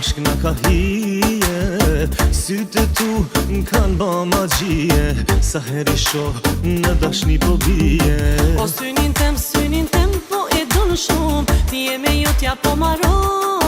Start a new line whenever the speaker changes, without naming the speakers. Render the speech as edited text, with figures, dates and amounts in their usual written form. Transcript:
bashk na ka hije, sytë tu m'kan ba magjie, sa heri shoh në dashni po bije.
O synin tem, po e dun shumë, ti e me jo t'ja po maron.